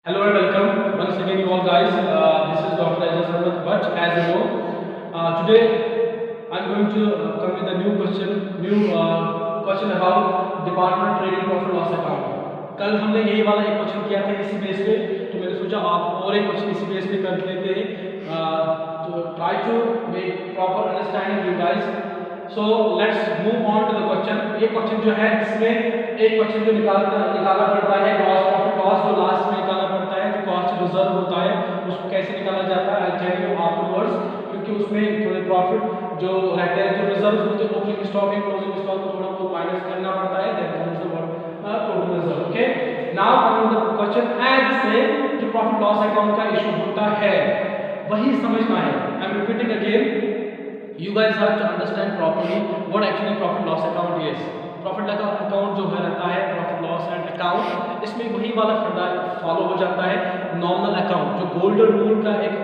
Hello and welcome once again, you all guys. This is Dr. Ajaz Ahmed Bhatt. As you know, today I'm going to come with a new question about Department Trading Profit Loss Account. कल हमने यही वाला एक question किया था इसी base पे, तो मैंने सोचा आप और एक क्वेश्चन इसी बेस पे कर लेते हैं. तो try to make proper understanding you guys. So let's move on to the question. ये क्वेश्चन जो है इसमें एक क्वेश्चन जो निकालना पड़ता है ग्रॉस प्रॉफिट लॉस, जो लास्ट में निकालना पड़ता है, जो कॉस्ट रिजर्व होता है उसको कैसे निकाला जाता है, आई टेल यू आफ्टरवर्ड्स. क्योंकि उसमें थोड़े प्रॉफिट जो रहते हैं, जो रिजर्व होते हैं, opening stock and closing stock को थोड़ा बहुत माइनस करना पड़ता है, then comes the total reserve. Okay, now coming the question as से जो प्रॉफिट लॉस अकाउंट का इशू होता है वही समझना है. I am repeating again, you guys have to understand properly what actually profit loss account is. Profit account जो है रहता है प्रॉफिट लॉस एंड अकाउंट, इसमें वही वाला फंडा फॉलो हो जाता है. नॉमिनल अकाउंट जो गोल्डन रूल का एक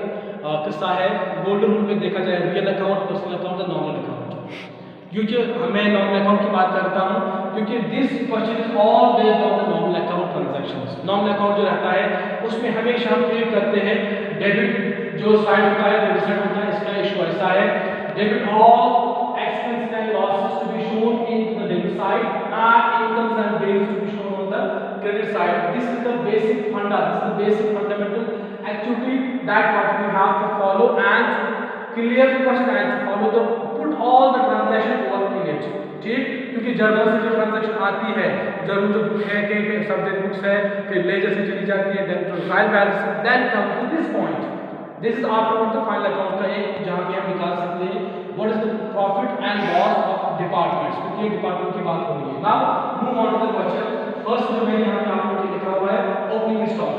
किस्सा है, गोल्डन रूल में देखा जाए रियल अकाउंट, पर्सनल अकाउंट और नॉमिनल अकाउंट. क्योंकि मैं नॉमिनल अकाउंट की बात करता हूँ क्योंकि this question is all based on the nominal account transactions. Nominal account जो रहता है उसमें हमेशा हम ट्रीट करते हैं डेबिट जो साइड होता है, डेबिट साइड होता है. इसका इशू ऐसा है, debit all expenses and losses to be shown in the debit side and incomes and gains to be shown on the credit side. This is the basic funda, this is the basic fundamental activity that what we have to follow and clear the question and to follow the put all the transaction over in it. ठीक, क्योंकि journal से जो transaction आती है, journal जो book है के subject books है, फिर लेजर से चली जाती है, then to trial balance, then comes to this point. This is after the final account का एक जहां पे हम निकाल सकते हैं what is the profit and loss of departments, क्योंकि डिपार्टमेंट की बात हो रही है. Now move on to the question. First जो मैंने यहां पे आपको लिखा हुआ है ओपनिंग स्टॉक.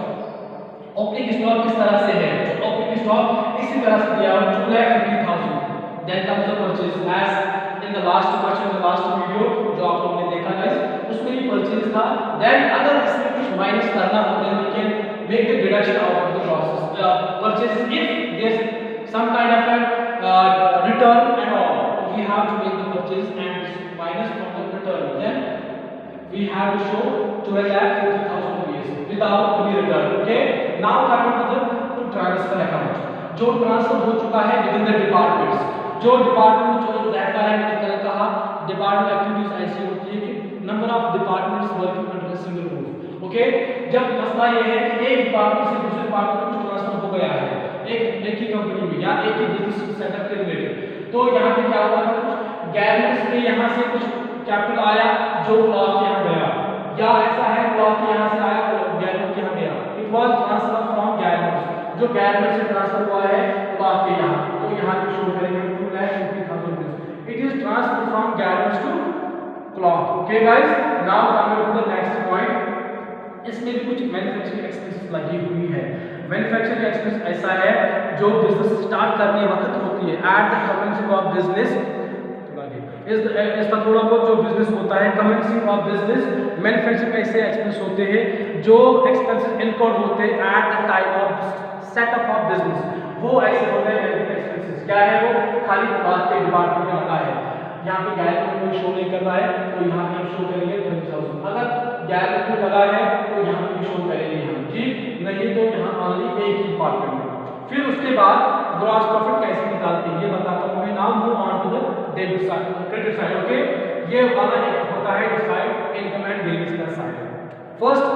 ओपनिंग स्टॉक किस तरह से है, जो ओपनिंग स्टॉक इसी तरह से दिया हुआ 2,50,000. Then comes the purchase as in the last question, the last video जो आप लोगों ने देखा गाइस, उसमें ही परचेज था. देन अगर इसमें कुछ माइनस करना हो then we can make the deduction out of the process purchases if there's some kind of a return and all. We have to make the purchase and minus from the return. Then we have to show 12,50,000 rupees without any return. Okay, now coming to the transfer account. जो transfer हो चुका है with in the departments, जो department जो रहता है, मैंने कहा डिपार्टमेंट एक्टिविटीज ऐसी होती है कि number of departments working under a single roof. Okay, जब मसला ये है कि एक डिपार्टमेंट से दूसरे डिपार्टमेंट में ट्रांसफर हो गया है एक ही कंपनी में या एक ही बिजनेस सेटअप के रिलेटेड, तो यहाँ पे क्या हुआ था, कुछ गैरमेंट्स में यहाँ से कुछ कैपिटल आया जो क्लॉथ यहाँ गया, या ऐसा है क्लॉथ यहाँ से आया गैरमेंट यहाँ गया. इट वाज ट्रांसफर फ्रॉम गैरमेंट्स, जो गैरमेंट से ट्रांसफर हुआ है क्लॉथ के यहाँ, तो यहाँ पे शो करेंगे 2,50,000 rupees. It is transfer from garments to cloth. Okay guys, now coming to the next point. इसमें भी कुछ मैन्युफैक्चरिंग एक्सपेंसेस लगी हुई है. मैन्युफैक्चरिंग एक्सपेंस ऐसा है जो बिजनेस स्टार्ट करने वक्त होती है at the commencing of business. इसका थोड़ा बहुत जो बिजनेस होता है कमेंसिंग ऑफ बिजनेस, मैन्युफैक्चरिंग ऐसे एक्सपेंस होते हैं जो एक्सपेंसेस इनकर्ड होते हैं at the time of setup of business. वो ऐसे होते हैं मैन्युफैक्चरिंग एक्सपेंसेस. क्या है वो, खाली बात के डिपार्टमेंट में आता है. यहाँ पे गैरमेंट में शो नहीं कर रहा है तो यहाँ पे हम शो करेंगे 30,000. अगर गैरमेंट में लगा है तो यहाँ पे शो करेंगे हम, ठीक, नहीं तो यहाँ ऑनली एक ही डिपार्टमेंट में. फिर उसके बाद ग्रॉस प्रॉफिट कैसे निकालते हैं ये बताता हूँ मैं. Now move on to the debit side, credit side. Okay, ये वाला एक होता है साइड इनकम एंड गेन्स का side. First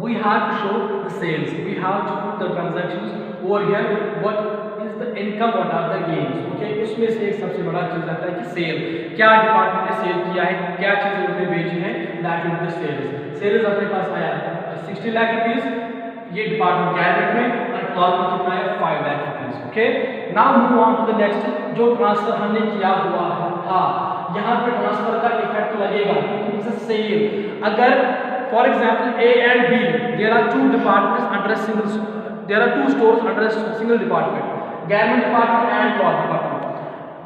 we have to show the sales, we have to put the transactions over here. What is the income, what are the gains. Okay, उसमें से एक सबसे बड़ा चीज आता है कि सेल, क्या डिपार्टमेंट ने सेल किया है, क्या चीजें उन्होंने बेची है, that is the sales. Sales अपने पास आया 60 लाख रुपीस, ये डिपार्टमेंट गैरमेंट में, और क्लॉथ में कितना है 5 lakh rupees. Okay, now move on to the next. जो ट्रांसफर हमने किया हुआ था यहाँ पे ट्रांसफर का इफेक्ट लगेगा क्योंकि इट्स अ सेल. अगर for example A and B, there are two departments under single, there are two stores under single department, garment department and cloth department.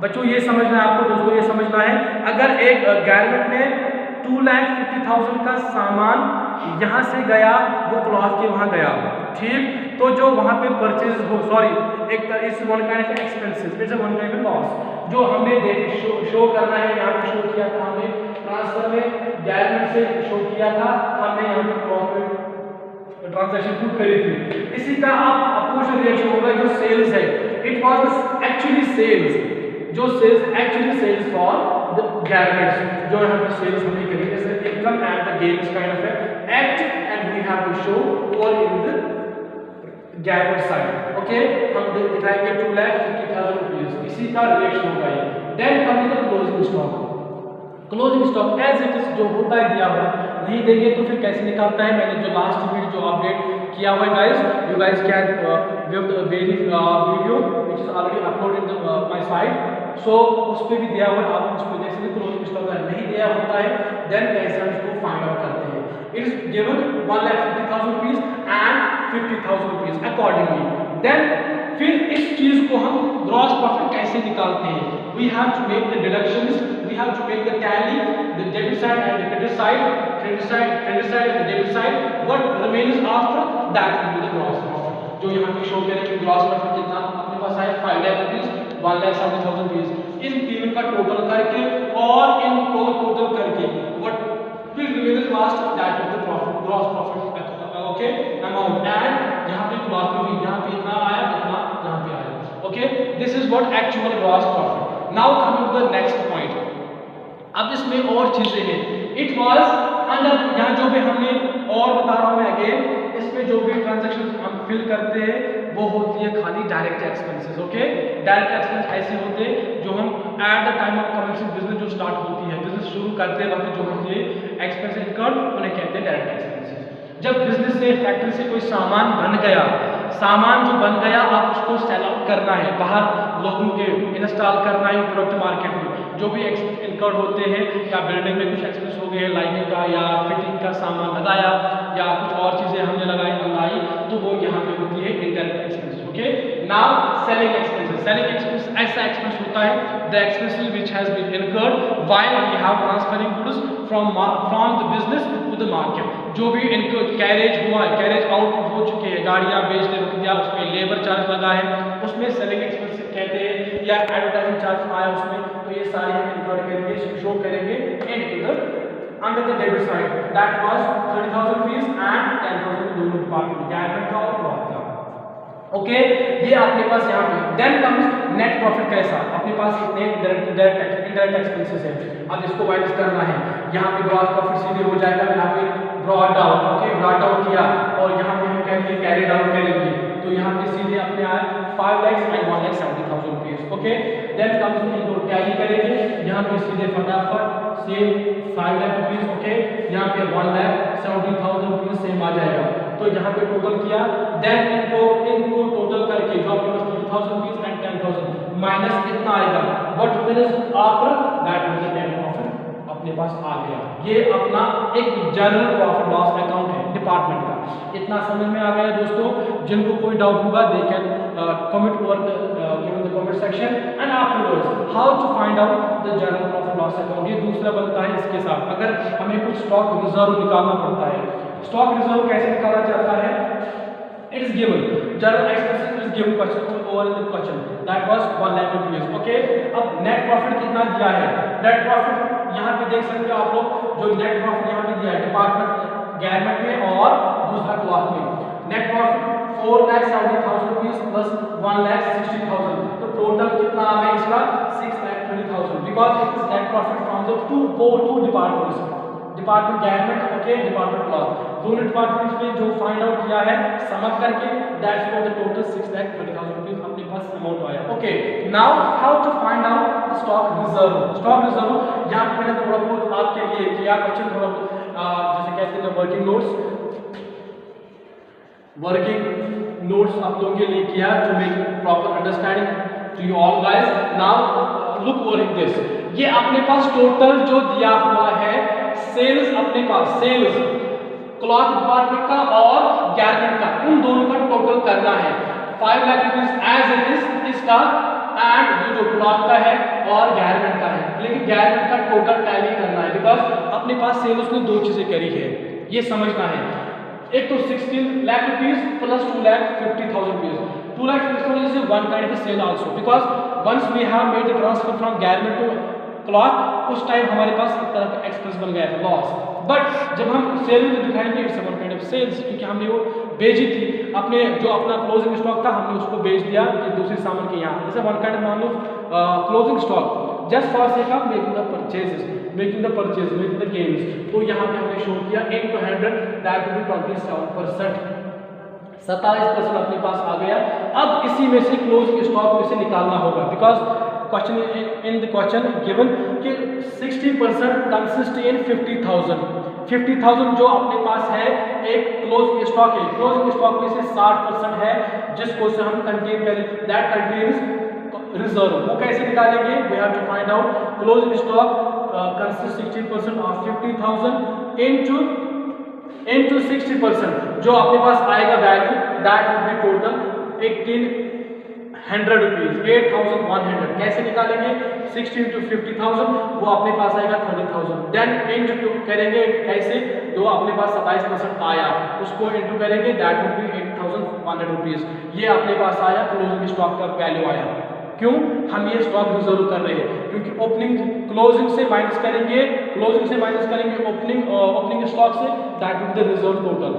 बच्चों ये समझना है आपको, दोस्तों ये समझना है, अगर एक गैरमेंट ने 2,50,000 का सामान यहाँ से गया, वो क्लॉथ के वहाँ गया, ठीक, तो जो वहाँ पे परचेज हो, सॉरी, एक इस one kind of expenses, it's one kind of loss जो हमने शो करना है. यहाँ पे शो किया था हमने ट्रांसफर में, गैरमेंट से शो किया था हमने यहाँ पे क्लॉथ में ट्रांजैक्शन पुट करी थी। इसी का आप अपोजिट रिएक्शन होगा जो सेल्स है, इट वाज एक्चुअली सेल्स, जो sales actually sales for the garments, जो यहाँ पे सेल्स हमने करी जैसे income and the gains kind of act and we have to show all in the garment side. Okay, हम दिखाएंगे 2,50,000 रुपीस, इसी का रिएक्शन होगा ये। Then come the closing stock. Closing stock as it is जो होता है दिया हुआ, नहीं देंगे तो फिर कैसे निकालता है। मैंने जो लास्ट वीडियो जो अपडेट किया हुआ है guys, you guys can view the very video which is already uploaded in my site, so उस पे भी दिया हुआ है, आप उस पे देख सकते हैं। क्लोजिंग स्टॉक अगर नहीं दिया होता है देन कैसे हम इसको फाइंड आउट करते हैं। It is given 1,50,000 rupees and 50,000 rupees accordingly. Then फिर इस चीज को हम ग्रॉस प्रॉफिट कैसे निकालते हैं। We have to make the deductions, we have to make the tally, the debit side and the credit side, credit side and the debit side, what remains after that will be the gross profit. जो यहां पे show करेंगे gross profit कितना अपने पास आया 5 lakh rupees, 1,70,000 rupees. इन तीनों का टोटल करके और इनको टोटल करके what will remain last that is the profit, gross profit, okay amount, and यहाँ पे ग्रॉस में भी यहाँ पे इतना आया इतना यहाँ पे आया। okay, this is what actual gross profit. Now coming to the next point, अब इसमें और चीजें हैं। it was अंदर यहाँ जो भी हमने और बता रहा हूँ मैं अगेन, इसमें जो भी ट्रांजैक्शन हम फिल करते हैं वो होती है खाली direct expenses. Okay, direct expense ऐसे होते हैं जो हम at the time of commercial business जो स्टार्ट होती है, बिजनेस शुरू करते वक्त जो होती है एक्सपेंस इनकर्ड, उन्हें कहते हैं डायरेक्ट एक्सपेंसेस। जब बिजनेस से फैक्ट्री से कोई सामान बन गया, सामान जो बन गया अब उसको सेल आउट करना है, बाहर लोगों के इंस्टॉल करना है प्रोडक्ट मार्केट में, जो भी एक्सपेंस इनकर्ड होते हैं या बिल्डिंग में कुछ एक्सपेंस हो गए लाइटिंग का या फिटिंग का सामान लगाया या कुछ और चीजें हमने लगाई तो वो यहाँ पे होती है indirect expense. Okay, now selling expenses. Selling expense ऐसा एक्सपेंस होता है the expenses which has been incurred while we have transferring goods from the business to the market. जो भी इनको कैरेज हुआ है, कैरेज आउट हो चुके हैं, गाड़ियां बेचने रुक दिया, उसमें लेबर चार्ज लगा है, उसमें सेलिंग एक्सपेंस कहते हैं, या एडवर्टाइजिंग चार्ज आया उसमें, तो ये सारे हम इनकर्ड करेंगे, शो करेंगे into the under the debit side. That was 30,000 rupees and 10,000 दोनों डिपार्टमेंट गारमेंट का और क्लॉथ का। ओके, ये आपके पास यहाँ पे देन कम्स नेट प्रॉफिट। कैसा, अपने पास इतने डायरेक्ट इनडायरेक्ट एक्सपेंसेस है, अब इसको माइनस करना है। यहाँ पे ग्रॉस प्रॉफिट सीधे हो जाएगा, यहाँ पे brought down. Okay, brought down किया और यहाँ पे हम कहेंगे कैरी डाउन करेंगे, तो यहाँ पे सीधे अपने आए 5 lakh and 1,70,000 rupees. Okay, then comes इनको टैली करेंगे, यहाँ पे सीधे फटाफट सेम 5 लाख रुपीस। ओके, यहाँ पे 1,70,000 रुपीस सेम आ जाएगा, तो यहाँ पे टोटल किया, देन इनको टोटल करके जो आपके पास 30,000 रुपीस एंड 10,000 माइनस कितना आएगा, what remains after that will B net profit अपने पास आ गया। ये अपना एक जनरल प्रॉफिट लॉस अकाउंट है डिपार्टमेंट का। इतना समझ में आ गया दोस्तों? जिनको कोई डाउट होगा they can comment over the comment section and afterwards how to find out the general profit loss account. ये दूसरा बनता है इसके साथ, अगर हमें कुछ स्टॉक रिजर्व निकालना पड़ता है। स्टॉक रिजर्व कैसे निकाला जाता है? It is given general expenses is given question over in the question that was 1 lakh rupees. Okay, अब net profit कितना दिया है? net profit यहाँ पे देख सकते हो आप लोग, जो net profit यहाँ पे दिया है डिपार्टमेंट गारमेंट में और दूसरा क्लॉथ में। net profit 4,70,000 रुपीस प्लस 1,60,000, तो टोटल कितना आ गया इसका 6,20,000 because it is net profit from the two departments, department garment okay department cloth, दोनों डिपार्टमेंट्स में जो फाइंड आउट किया है समझ करके that's what the total 6,20,000 rupees अपने पास अमाउंट आया। Okay, now how to find out stock reserve. Stock reserve यहाँ पे मैंने थोड़ा बहुत आपके लिए किया क्वेश्चन, थोड़ा बहुत जैसे कहते हैं वर्किंग नोट्स आप लोगों के लिए किया to make proper understanding to you all guys. Now look over this, ये अपने पास टोटल जो दिया हुआ है सेल्स, अपने पास सेल्स क्लॉथ डिपार्टमेंट का और गारमेंट का, उन दोनों का टोटल करना है 5 lakh rupees as it is इसका, एंड जो क्लॉथ का है और गारमेंट का है, लेकिन गारमेंट का टोटल टैली करना है बिकॉज अपने पास सेल्स ने दो चीजें करी है, ये समझना है। एक तो 16 lakh rupees plus 2,50,000 rupees, 2,50,000 is one kind of a sale also because once we have made the transfer from garment to cloth, उस टाइम हमारे पास एक तरह का एक्सपेंस बन गया था लॉस, बट जब हम सेल में दिखाएंगे it's one kind of sales, क्योंकि हमने वो भेजी थी, अपने जो अपना क्लोजिंग स्टॉक था हमने उसको बेच दिया कि दूसरे सामान के यहाँ, जैसे वन काइंड मान लो closing stock just for sake of making the purchases, making the gains. तो यहाँ पे हमने शो किया इनटू 100 दैट विल बी 27%, 27% अपने पास आ गया। अब इसी में से क्लोजिंग स्टॉक में से निकालना होगा, because question in the question given कि 60% कंसिस्ट इन 50,000 जो अपने पास है एक क्लोजिंग स्टॉक है, क्लोजिंग स्टॉक में से 60% है जिसको से हम कंटेन करें, दैट कंटेन्स रिजर्व। वो कैसे निकालेंगे, we have to find out closing stock consist 60% of 50,000 into 60% जो अपने पास आएगा value that will be total 1800 rupees, 8100। कैसे निकालेंगे, 60 into 50,000 वो अपने पास आएगा 30,000, देन इंटू करेंगे कैसे, जो अपने पास 27% आया उसको इंटू करेंगे दैट विल बी 8100 रुपीज। ये अपने पास आया क्लोजिंग स्टॉक का वैल्यू आया। क्यों हम ये स्टॉक रिजर्व कर रहे हैं, क्योंकि ओपनिंग क्लोजिंग से माइनस करेंगे ओपनिंग स्टॉक से, that will be the reserve total.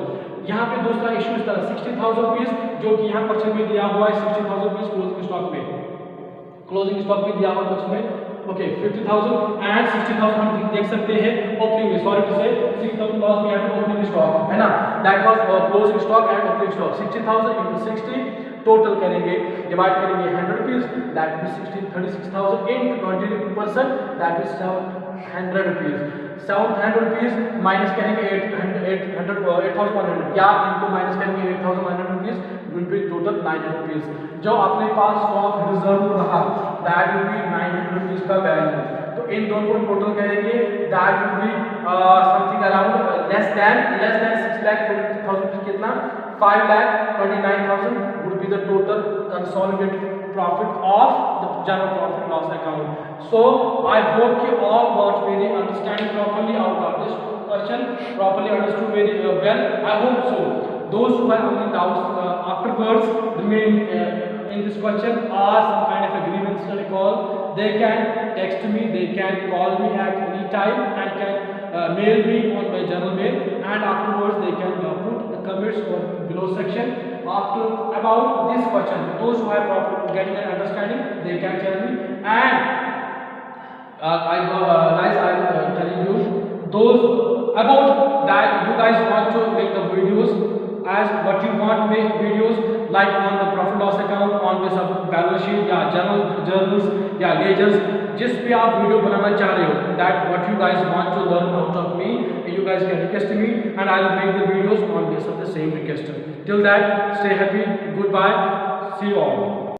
यहाँ पे दूसरा इशू इस तरह 60,000 रुपीज जो कि यहाँ क्वेश्चन में दिया हुआ है, 60,000 रुपीज क्लोजिंग स्टॉक में दिया हुआ क्वेश्चन में। ओके 50,000 एंड 60,000 हम देख सकते हैं ओपनिंग में, सॉरी टू से 60,000 लॉस में एंड ओपनिंग स्टॉक है ना, that was closing stock and opening stock. 60,000 into 60 total करेंगे, डिवाइड करेंगे 100 rupees that will B 36,000 into 20% that is 700 rupees. 700 rupees minus करेंगे 8,100 या इनको माइनस करेंगे 8,100 rupees will be total 900 rupees. जो अपने पास स्टॉक रिजर्व रहा दैट विल बी 900 रुपीज का वैल्यू। तो इन दोनों को टोटल करेंगे that will be something around less than 6,30,000 कितना 5,29,000 would be the total consolidated profit of the general profit loss account. So I hope you all got very understanding properly out of this question, properly understood very well. I hope so. Those who have any doubts afterwards remain in this question or some kind of a grievance recall, they can text me, they can call me at any time and can mail me on my general mail, and afterwards they can put the comments on below section after about this question. Those who have proper getting an understanding, they can tell me, and guys I'm telling you those about that you guys want to make the videos as what you want to make videos like on the profit loss account, on this balance sheet या journals या ledgers, जिस पे आप video बनाना चाह रहे हो, that what you guys want to learn out of me, you guys can request me and I will make the videos on this of the same request. Till that, stay happy, goodbye, see you all.